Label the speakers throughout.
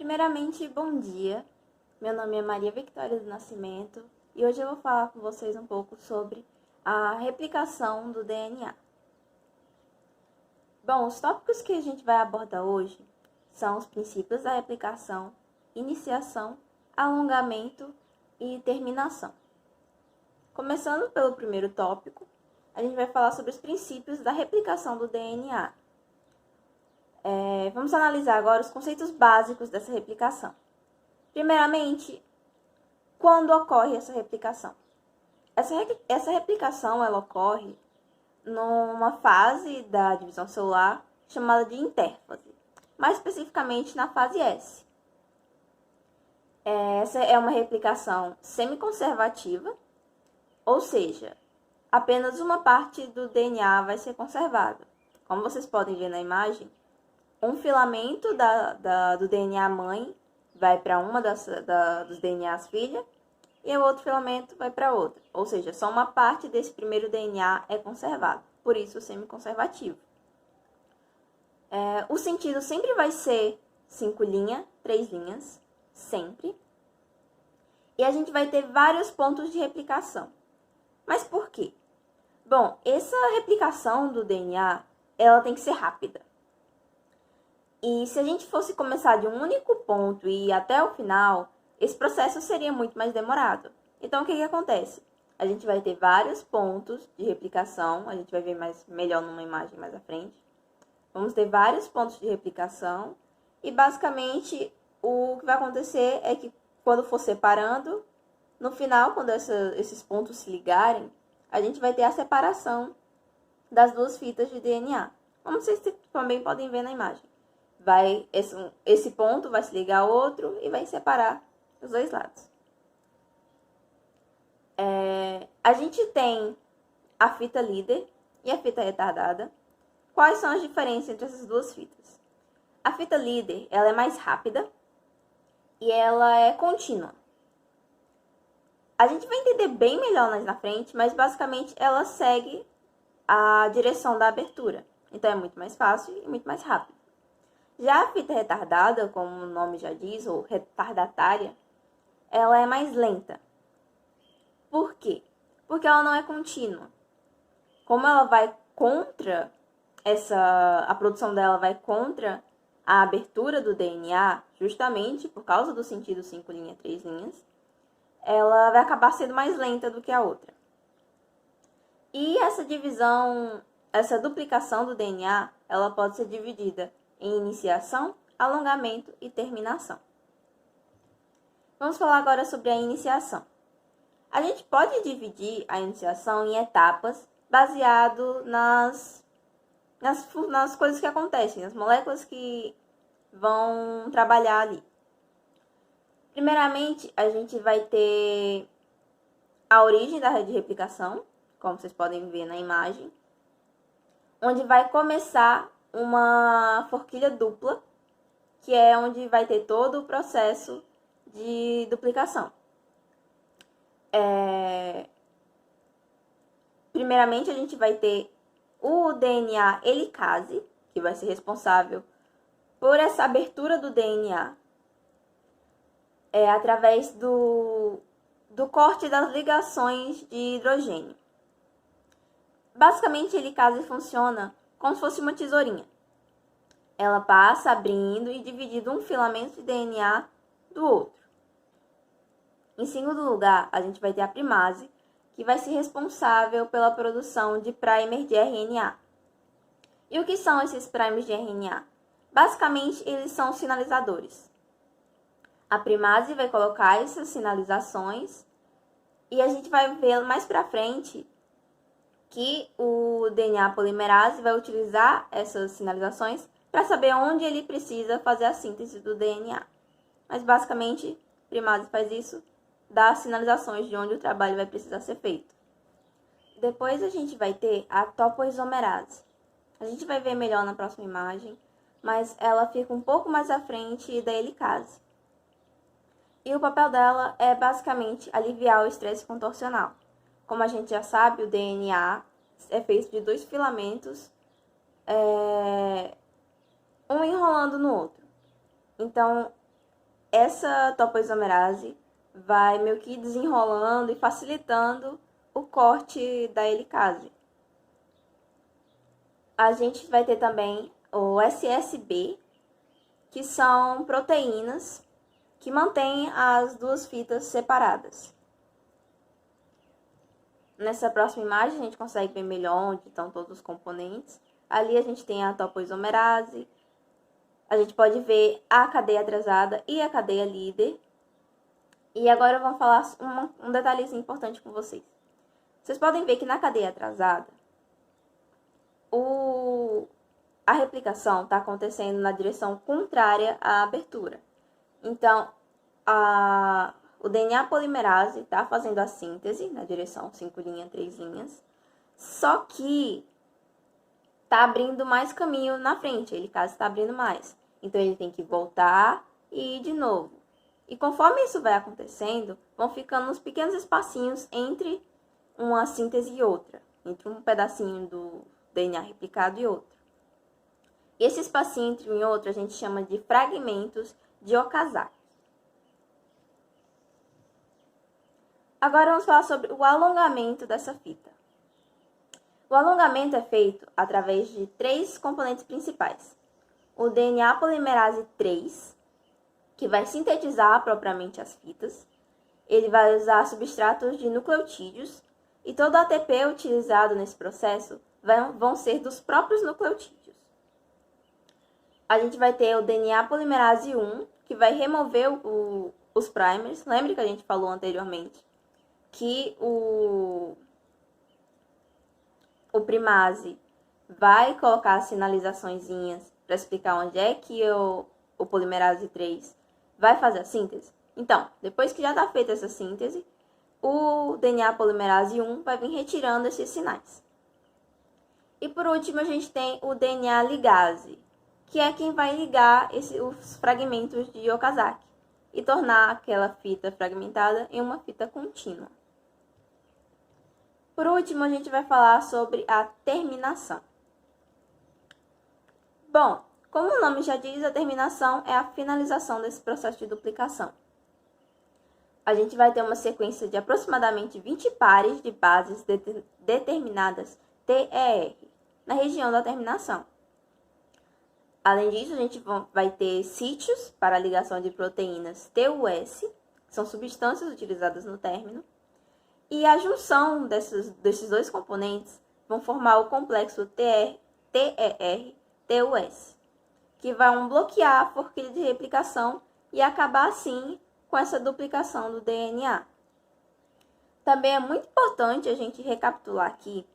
Speaker 1: Primeiramente, bom dia. Meu nome é Maria Victoria do Nascimento e hoje eu vou falar com vocês um pouco sobre a replicação do DNA. Bom, os tópicos que a gente vai abordar hoje são os princípios da replicação, iniciação, alongamento e terminação. Começando pelo primeiro tópico, a gente vai falar sobre os princípios da replicação do DNA. Vamos analisar agora os conceitos básicos dessa replicação. Primeiramente, quando ocorre essa replicação? Essa replicação ela ocorre numa fase da divisão celular chamada de intérfase, mais especificamente na fase S. Essa é uma replicação semiconservativa, ou seja, apenas uma parte do DNA vai ser conservada. Como vocês podem ver na imagem, um filamento do DNA mãe vai para uma dos DNAs filha e o outro filamento vai para outra. Ou seja, só uma parte desse primeiro DNA é conservado, por isso semiconservativo. O sentido sempre vai ser 5 linhas, 3 linhas, sempre. E a gente vai ter vários pontos de replicação. Mas por quê? Bom, essa replicação do DNA, ela tem que ser rápida. E se a gente fosse começar de um único ponto e ir até o final, esse processo seria muito mais demorado. Então, o que acontece? A gente vai ter vários pontos de replicação, a gente vai ver melhor numa imagem mais à frente. Vamos ter vários pontos de replicação e, basicamente, o que vai acontecer é que, quando for separando, no final, quando esses pontos se ligarem, a gente vai ter a separação das duas fitas de DNA. Como vocês também podem ver na imagem. Esse ponto vai se ligar ao outro e vai separar os dois lados. A gente tem a fita líder e a fita retardada. Quais são as diferenças entre essas duas fitas? A fita líder, ela é mais rápida e ela é contínua. A gente vai entender bem melhor mais na frente, mas basicamente ela segue a direção da abertura. Então é muito mais fácil e muito mais rápido. Já a fita retardada, como o nome já diz, ou retardatária, ela é mais lenta. Por quê? Porque ela não é contínua. Como ela vai contra a produção dela vai contra a abertura do DNA, justamente por causa do sentido 5 linhas, 3 linhas, ela vai acabar sendo mais lenta do que a outra. E essa duplicação do DNA, ela pode ser dividida em iniciação, alongamento e terminação. Vamos falar agora sobre a iniciação. A gente pode dividir a iniciação em etapas baseado nas coisas que acontecem, nas moléculas que vão trabalhar ali. Primeiramente, a gente vai ter a origem da rede de replicação, como vocês podem ver na imagem, onde vai começar uma forquilha dupla, que é onde vai ter todo o processo de duplicação. Primeiramente, a gente vai ter o DNA helicase, que vai ser responsável por essa abertura do DNA, através do corte das ligações de hidrogênio. Basicamente, a helicase funciona como se fosse uma tesourinha. Ela passa abrindo e dividindo um filamento de DNA do outro. Em segundo lugar, a gente vai ter a primase, que vai ser responsável pela produção de primer de RNA. E o que são esses primers de RNA? Basicamente, eles são sinalizadores. A primase vai colocar essas sinalizações e a gente vai ver mais para frente que o DNA polimerase vai utilizar essas sinalizações para saber onde ele precisa fazer a síntese do DNA. Mas basicamente, a primase faz isso, dá sinalizações de onde o trabalho vai precisar ser feito. Depois a gente vai ter a topoisomerase. A gente vai ver melhor na próxima imagem, mas ela fica um pouco mais à frente da helicase. E o papel dela é basicamente aliviar o estresse contorcional. Como a gente já sabe, o DNA é feito de 2 filamentos, um enrolando no outro. Então, essa topoisomerase vai meio que desenrolando e facilitando o corte da helicase. A gente vai ter também o SSB, que são proteínas que mantêm as duas fitas separadas. Nessa próxima imagem a gente consegue ver melhor onde estão todos os componentes. Ali a gente tem a topoisomerase, a gente pode ver a cadeia atrasada e a cadeia líder. E agora vamos falar um detalhezinho importante com vocês. Vocês podem ver que na cadeia atrasada, a replicação está acontecendo na direção contrária à abertura. Então, o DNA polimerase está fazendo a síntese na direção 5', 3', só que está abrindo mais caminho na frente, a helicase está abrindo mais. Então, ele tem que voltar e ir de novo. E conforme isso vai acontecendo, vão ficando uns pequenos espacinhos entre uma síntese e outra, entre um pedacinho do DNA replicado e outro. Esse espacinho entre um e outro a gente chama de fragmentos de Okazaki. Agora vamos falar sobre o alongamento dessa fita. O alongamento é feito através de 3 componentes principais. O DNA polimerase 3, que vai sintetizar propriamente as fitas. Ele vai usar substratos de nucleotídeos e todo o ATP utilizado nesse processo vão ser dos próprios nucleotídeos. A gente vai ter o DNA polimerase 1, que vai remover os primers. Lembra que a gente falou anteriormente que o primase vai colocar as sinalizaçõezinhas para explicar onde é que o polimerase 3 vai fazer a síntese? Então, depois que já está feita essa síntese, o DNA polimerase 1 vai vir retirando esses sinais. E por último, a gente tem o DNA ligase, que é quem vai ligar os fragmentos de Okazaki e tornar aquela fita fragmentada em uma fita contínua. Por último, a gente vai falar sobre a terminação. Bom, como o nome já diz, a terminação é a finalização desse processo de duplicação. A gente vai ter uma sequência de aproximadamente 20 pares de bases determinadas TER na região da terminação. Além disso, a gente vai ter sítios para a ligação de proteínas TUS, que são substâncias utilizadas no término, e a junção desses 2 componentes vão formar o complexo TER-TUS, que vão bloquear a forquilha de replicação e acabar assim com essa duplicação do DNA. Também é muito importante a gente recapitular aqui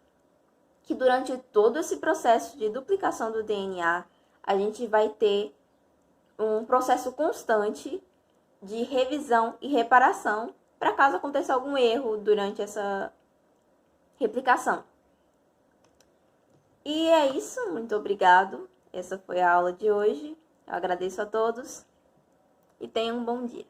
Speaker 1: que durante todo esse processo de duplicação do DNA, a gente vai ter um processo constante de revisão e reparação para caso aconteça algum erro durante essa replicação. E é isso, muito obrigado. Essa foi a aula de hoje. Eu agradeço a todos e tenham um bom dia.